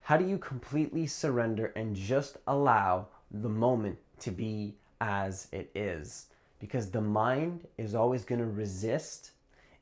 How do you completely surrender and just allow the moment to be as it is? Because the mind is always going to resist,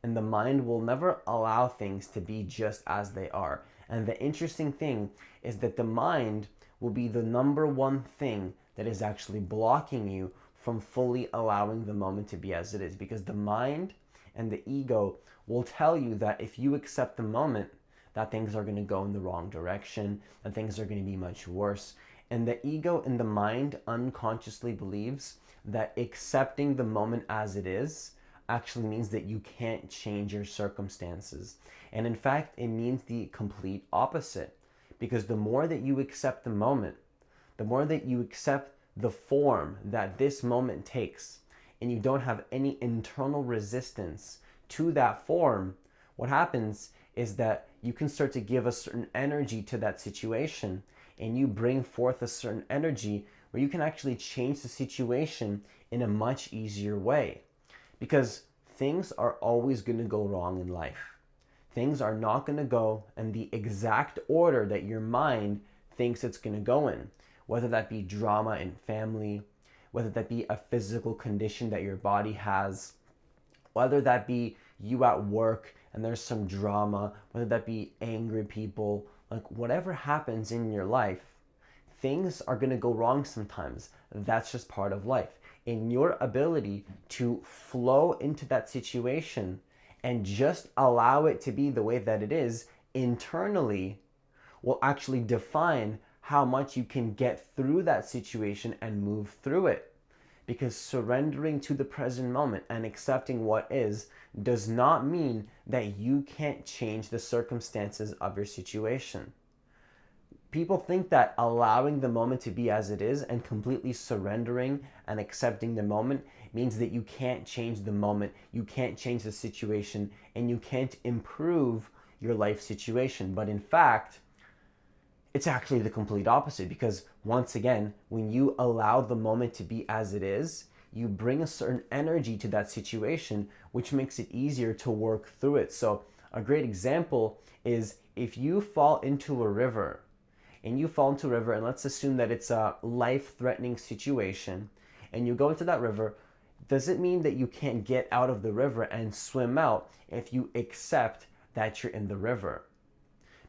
and the mind will never allow things to be just as they are. And the interesting thing is that the mind will be the number one thing that is actually blocking you from fully allowing the moment to be as it is. Because the mind and the ego will tell you that if you accept the moment, that things are going to go in the wrong direction, that things are going to be much worse. And the ego and the mind unconsciously believes that accepting the moment as it is actually means that you can't change your circumstances. And in fact, it means the complete opposite. Because the more that you accept the moment, the more that you accept the form that this moment takes, and you don't have any internal resistance to that form, what happens is that you can start to give a certain energy to that situation, and you bring forth a certain energy where you can actually change the situation in a much easier way. Because things are always going to go wrong in life. Things are not going to go in the exact order that your mind thinks it's going to go in, whether that be drama in family, whether that be a physical condition that your body has, whether that be you at work and there's some drama, whether that be angry people, like whatever happens in your life, things are going to go wrong sometimes. That's just part of life. In your ability to flow into that situation and just allow it to be the way that it is internally will actually define how much you can get through that situation and move through it. Because surrendering to the present moment and accepting what is does not mean that you can't change the circumstances of your situation. People think that allowing the moment to be as it is and completely surrendering and accepting the moment means that you can't change the moment, you can't change the situation, and you can't improve your life situation. But in fact, it's actually the complete opposite, because once again, when you allow the moment to be as it is, you bring a certain energy to that situation, which makes it easier to work through it. So a great example is if you fall into a river, and let's assume that it's a life-threatening situation, and you go into that river, does it mean that you can't get out of the river and swim out if you accept that you're in the river?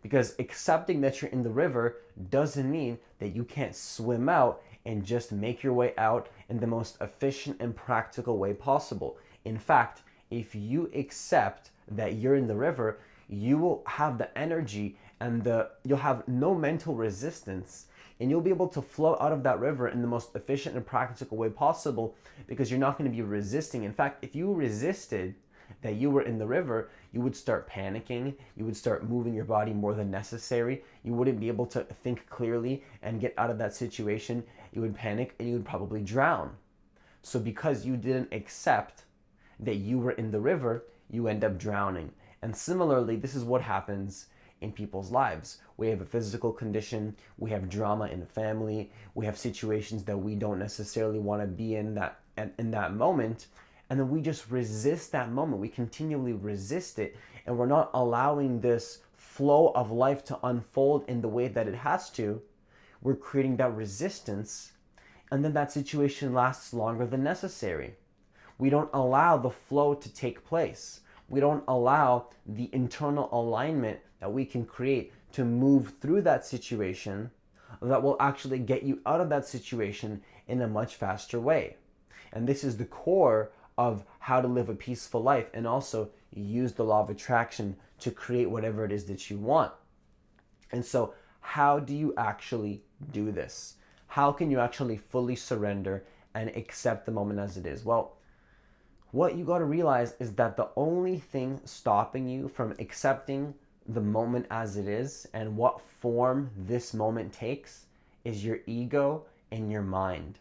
Because accepting that you're in the river doesn't mean that you can't swim out and just make your way out in the most efficient and practical way possible. In fact, if you accept that you're in the river, you will have the energy and you'll have no mental resistance, and you'll be able to flow out of that river in the most efficient and practical way possible, because you're not going to be resisting. In fact, if you resisted that you were in the river, you would start panicking, you would start moving your body more than necessary, you wouldn't be able to think clearly and get out of that situation, you would panic and you would probably drown. So because you didn't accept that you were in the river, you end up drowning. And similarly, this is what happens in people's lives. We have a physical condition, we have drama in the family, we have situations that we don't necessarily want to be in that moment, and then we just resist that moment. We continually resist it, and we're not allowing this flow of life to unfold in the way that it has to. We're creating that resistance, and then that situation lasts longer than necessary. We don't allow the flow to take place. We don't allow the internal alignment that we can create to move through that situation that will actually get you out of that situation in a much faster way. And this is the core of how to live a peaceful life, and also use the law of attraction to create whatever it is that you want. And so how do you actually do this? How can you actually fully surrender and accept the moment as it is? Well, what you got to realize is that the only thing stopping you from accepting the moment as it is and what form this moment takes is your ego and your mind.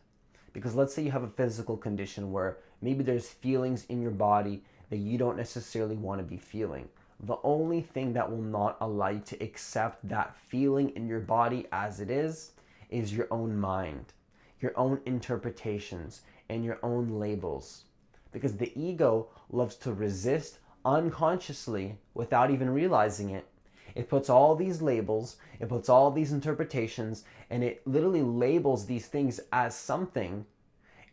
Because let's say you have a physical condition where maybe there's feelings in your body that you don't necessarily want to be feeling. The only thing that will not allow you to accept that feeling in your body as it is your own mind, your own interpretations, and your own labels. Because the ego loves to resist unconsciously without even realizing it. It puts all these labels, it puts all these interpretations, and it literally labels these things as something,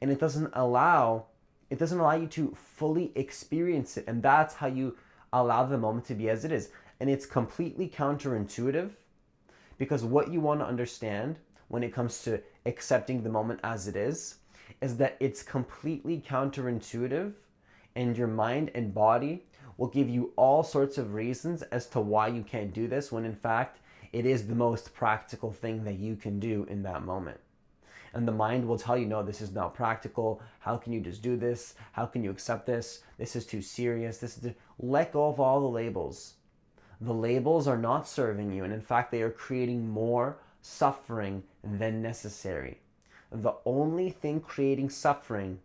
and it doesn't allow you to fully experience it. And that's how you allow the moment to be as it is. And it's completely counterintuitive, because what you want to understand when it comes to accepting the moment as it is that it's completely counterintuitive, and your mind and body will give you all sorts of reasons as to why you can't do this, when in fact it is the most practical thing that you can do in that moment. And the mind will tell you, no, this is not practical. How can you just do this? How can you accept this? This is too serious. Let go of all the labels. The labels are not serving you, and in fact they are creating more suffering than necessary. The only thing creating suffering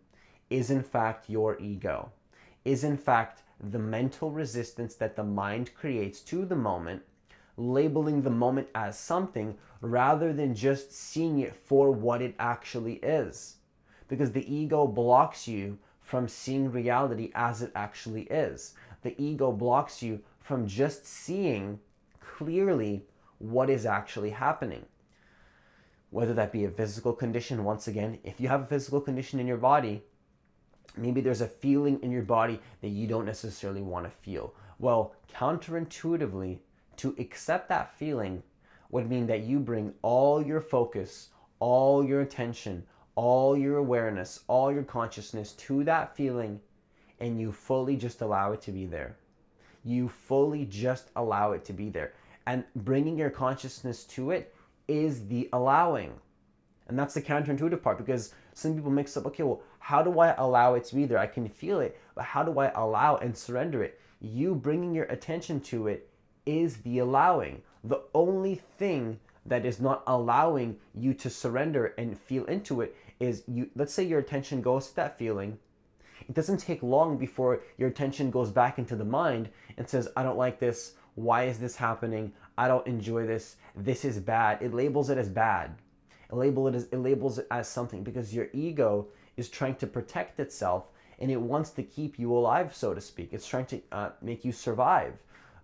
is in fact your ego, is in fact the mental resistance that the mind creates to the moment, labeling the moment as something rather than just seeing it for what it actually is. Because the ego blocks you from seeing reality as it actually is. The ego blocks you from just seeing clearly what is actually happening. Whether that be a physical condition, once again, if you have a physical condition in your body, maybe there's a feeling in your body that you don't necessarily want to feel. Well, counterintuitively, to accept that feeling would mean that you bring all your focus, all your attention, all your awareness, all your consciousness to that feeling, and you fully just allow it to be there. You fully just allow it to be there. And bringing your consciousness to it is the allowing. And that's the counterintuitive part, because some people mix up, okay, well, how do I allow it to be there? I can feel it, but how do I allow and surrender it? You bringing your attention to it is the allowing. The only thing that is not allowing you to surrender and feel into it is let's say your attention goes to that feeling. It doesn't take long before your attention goes back into the mind and says, I don't like this. Why is this happening? I don't enjoy this. This is bad. It labels it as bad. It labels it as something, because your ego is trying to protect itself, and it wants to keep you alive, so to speak. It's trying to make you survive.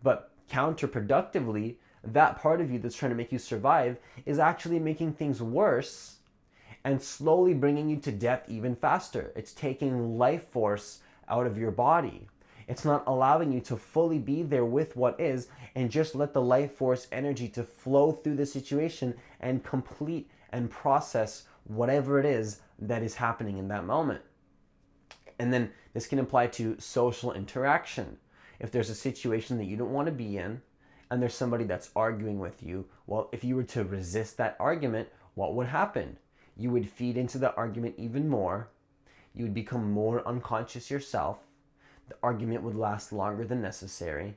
But counterproductively, that part of you that's trying to make you survive is actually making things worse and slowly bringing you to death even faster. It's taking life force out of your body. It's not allowing you to fully be there with what is and just let the life force energy to flow through the situation and complete and process whatever it is that is happening in that moment. And then this can apply to social interaction. If there's a situation that you don't want to be in and there's somebody that's arguing with you, well, if you were to resist that argument, what would happen? You would feed into the argument even more. You would become more unconscious yourself. The argument would last longer than necessary.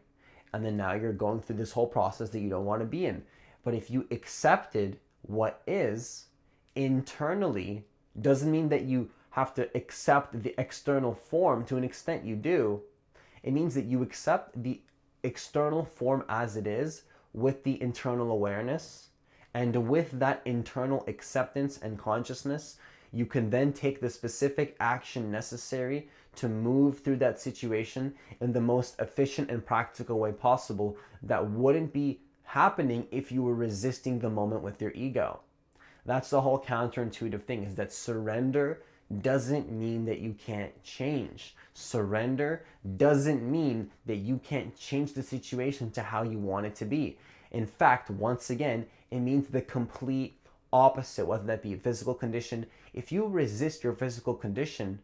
And then now you're going through this whole process that you don't want to be in. But if you accepted what is internally, doesn't mean that you have to accept the external form. To an extent you do. It means that you accept the external form as it is with the internal awareness. And with that internal acceptance and consciousness, you can then take the specific action necessary to move through that situation in the most efficient and practical way possible that wouldn't be happening if you were resisting the moment with your ego. That's the whole counterintuitive thing, is that surrender doesn't mean that you can't change. Surrender doesn't mean that you can't change the situation to how you want it to be. In fact, once again, it means the complete opposite, whether that be a physical condition. If you resist your physical condition,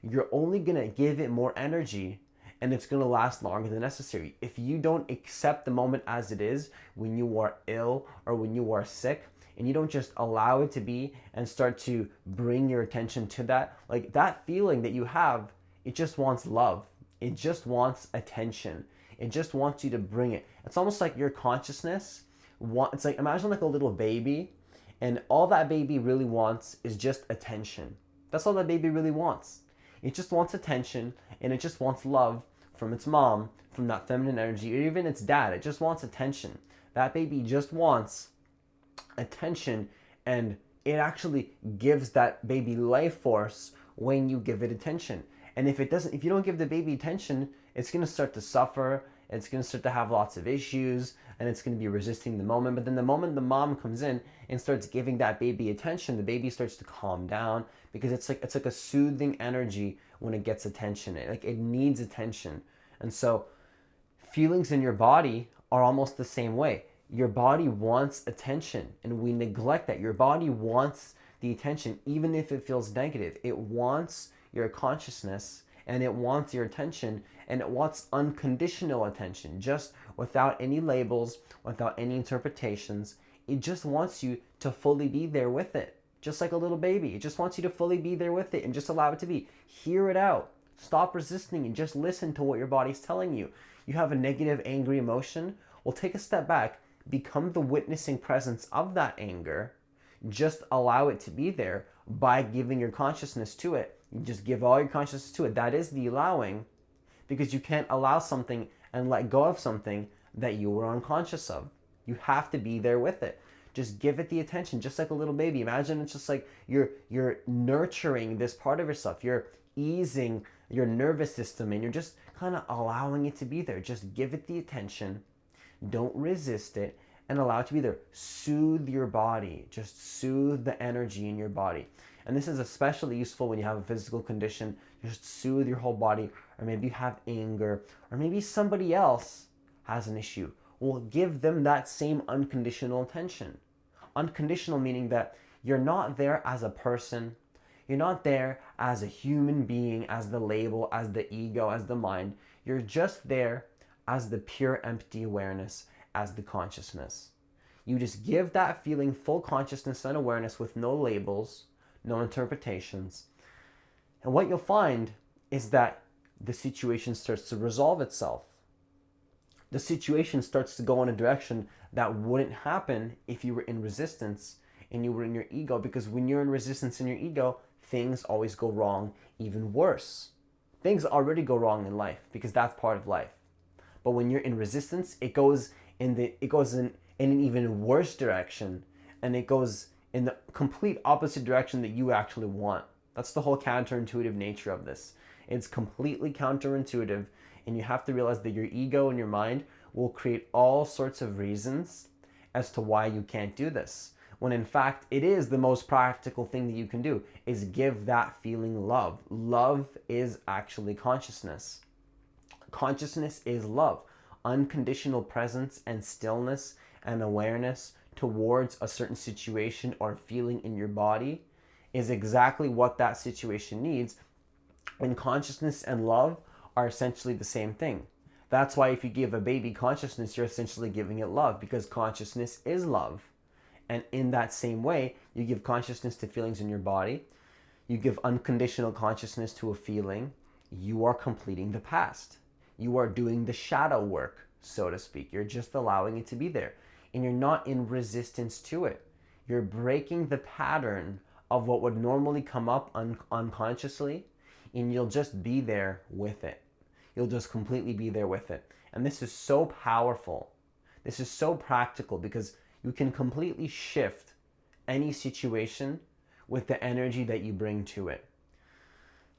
you're only going to give it more energy, and it's going to last longer than necessary. If you don't accept the moment as it is when you are ill or when you are sick, and you don't just allow it to be and start to bring your attention to that, like that feeling that you have, it just wants love. It just wants attention. It just wants you to bring it. It's almost like your consciousness, it's like, imagine like a little baby, and all that baby really wants is just attention. That's all that baby really wants. It just wants attention, and it just wants love from its mom, from that feminine energy, or even its dad. It just wants attention. That baby just wants attention, and it actually gives that baby life force when you give it attention. And if you don't give the baby attention, it's going to start to suffer. it's going to start to have lots of issues, and it's going to be resisting the moment. But then the moment the mom comes in and starts giving that baby attention, the baby starts to calm down, because it's like a soothing energy when it gets attention. It needs attention. And so feelings in your body are almost the same way. Your body wants attention, and we neglect that. Your body wants the attention, even if it feels negative. It wants your consciousness, and it wants your attention, and it wants unconditional attention, just without any labels, without any interpretations. It just wants you to fully be there with it, just like a little baby. It just wants you to fully be there with it and just allow it to be. Hear it out. Stop resisting and just listen to what your body's telling you. You have a negative, angry emotion? Well, take a step back. Become the witnessing presence of that anger. Just allow it to be there by giving your consciousness to it. You just give all your consciousness to it. That is the allowing, because you can't allow something and let go of something that you were unconscious of. You have to be there with it. Just give it the attention, just like a little baby. Imagine it's just like you're nurturing this part of yourself. You're easing your nervous system, and you're just kind of allowing it to be there. Just give it the attention. Don't resist it, and allow it to be there. Soothe your body. Just soothe the energy in your body. And this is especially useful when you have a physical condition. Just soothe your whole body, or maybe you have anger, or maybe somebody else has an issue. Well, give them that same unconditional attention. Unconditional meaning that you're not there as a person. You're not there as a human being, as the label, as the ego, as the mind. You're just there as the pure empty awareness, as the consciousness. You just give that feeling full consciousness and awareness with no labels, no interpretations. And what you'll find is that the situation starts to resolve itself. The situation starts to go in a direction that wouldn't happen if you were in resistance and you were in your ego, because when you're in resistance in your ego, things always go wrong, even worse. Things already go wrong in life because that's part of life. But when you're in resistance, it goes in an even worse direction, and it goes in the complete opposite direction that you actually want. That's the whole counterintuitive nature of this. It's completely counterintuitive, and you have to realize that your ego and your mind will create all sorts of reasons as to why you can't do this. When in fact, it is the most practical thing that you can do, is give that feeling love. Love is actually consciousness. Consciousness is love. Unconditional presence and stillness and awareness towards a certain situation or feeling in your body is exactly what that situation needs. And consciousness and love are essentially the same thing. That's why if you give a baby consciousness, you're essentially giving it love, because consciousness is love. And in that same way, you give consciousness to feelings in your body. You give unconditional consciousness to a feeling. You are completing the past. You are doing the shadow work, so to speak. You're just allowing it to be there. And you're not in resistance to it. You're breaking the pattern of what would normally come up unconsciously, and you'll just be there with it. You'll just completely be there with it. And this is so powerful. This is so practical, because you can completely shift any situation with the energy that you bring to it.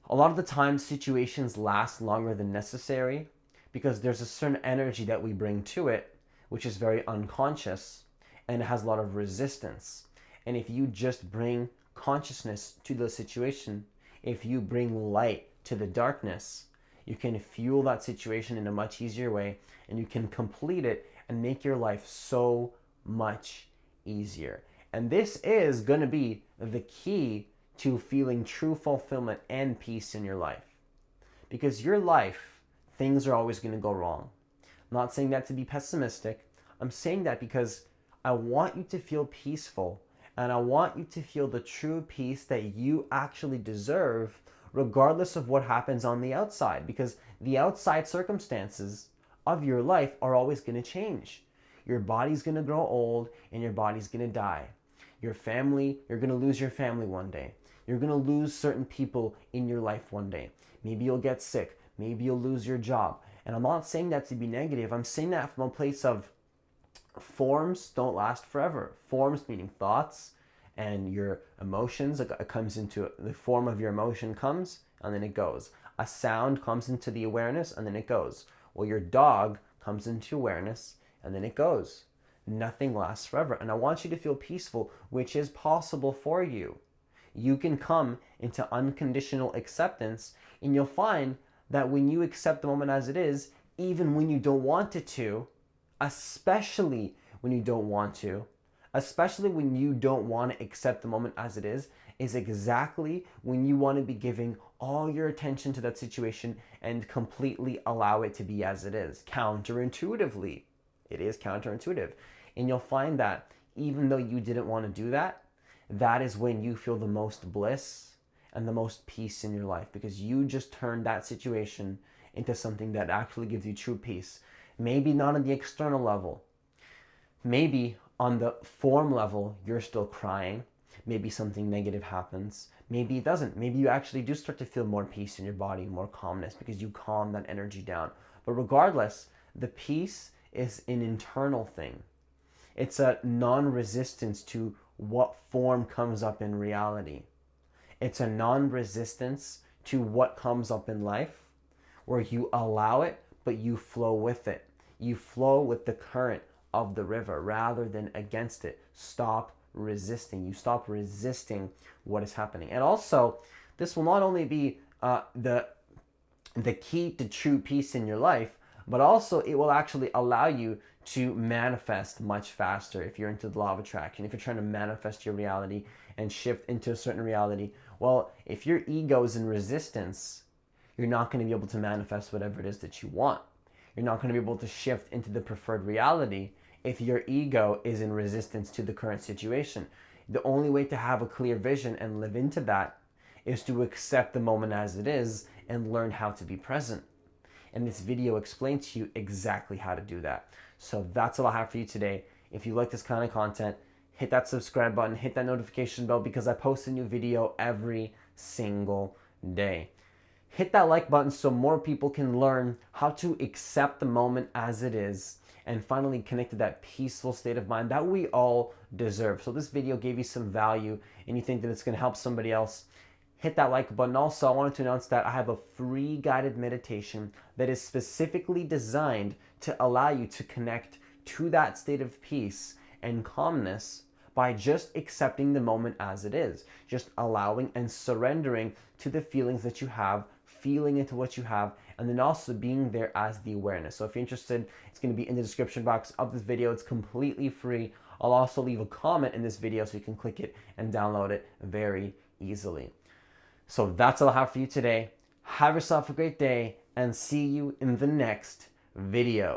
A lot of the time, situations last longer than necessary because there's a certain energy that we bring to it, which is very unconscious, and it has a lot of resistance. And if you just bring consciousness to the situation, if you bring light to the darkness, you can fuel that situation in a much easier way, and you can complete it and make your life so much easier. And this is going to be the key to feeling true fulfillment and peace in your life. Because your life, things are always going to go wrong. I'm not saying that to be pessimistic. I'm saying that because I want you to feel peaceful, and I want you to feel the true peace that you actually deserve, regardless of what happens on the outside. Because the outside circumstances of your life are always going to change. Your body's going to grow old, and your body's going to die. Your family, you're going to lose your family one day. You're going to lose certain people in your life one day. Maybe you'll get sick. Maybe you'll lose your job. And I'm not saying that to be negative. I'm saying that from a place of forms don't last forever. Forms meaning thoughts and your emotions. It comes into the form of your emotion comes, and then it goes. A sound comes into the awareness, and then it goes. Well, your dog comes into awareness, and then it goes. Nothing lasts forever. And I want you to feel peaceful, which is possible for you. You can come into unconditional acceptance, and you'll find that when you accept the moment as it is, even when you don't want it to, especially when you don't want to, especially when you don't want to accept the moment as it is exactly when you want to be giving all your attention to that situation and completely allow it to be as it is. Counterintuitively, it is counterintuitive. And you'll find that even though you didn't want to do that, that is when you feel the most bliss and the most peace in your life, because you just turned that situation into something that actually gives you true peace. Maybe not on the external level. Maybe on the form level, you're still crying. Maybe something negative happens. Maybe it doesn't. Maybe you actually do start to feel more peace in your body, more calmness, because you calm that energy down. But regardless, the peace is an internal thing. It's a non-resistance to what form comes up in reality. It's a non-resistance to what comes up in life, where you allow it, but you flow with it. You flow with the current of the river rather than against it. Stop resisting. You stop resisting what is happening. And also, this will not only be the key to true peace in your life, but also it will actually allow you to manifest much faster. If you're into the law of attraction, if you're trying to manifest your reality and shift into a certain reality, well, if your ego is in resistance, you're not going to be able to manifest whatever it is that you want. You're not going to be able to shift into the preferred reality if your ego is in resistance to the current situation. The only way to have a clear vision and live into that is to accept the moment as it is and learn how to be present. And this video explains to you exactly how to do that. So that's all I have for you today. If you like this kind of content, hit that subscribe button, hit that notification bell, because I post a new video every single day. Hit that like button so more people can learn how to accept the moment as it is and finally connect to that peaceful state of mind that we all deserve. So this video gave you some value and you think that it's going to help somebody else, hit that like button. Also, I wanted to announce that I have a free guided meditation that is specifically designed to allow you to connect to that state of peace and calmness by just accepting the moment as it is, just allowing and surrendering to the feelings that you have, feeling into what you have, and then also being there as the awareness. So if you're interested, it's going to be in the description box of this video. It's completely free. I'll also leave a comment in this video so you can click it and download it very easily. So that's all I have for you today. Have yourself a great day and see you in the next video.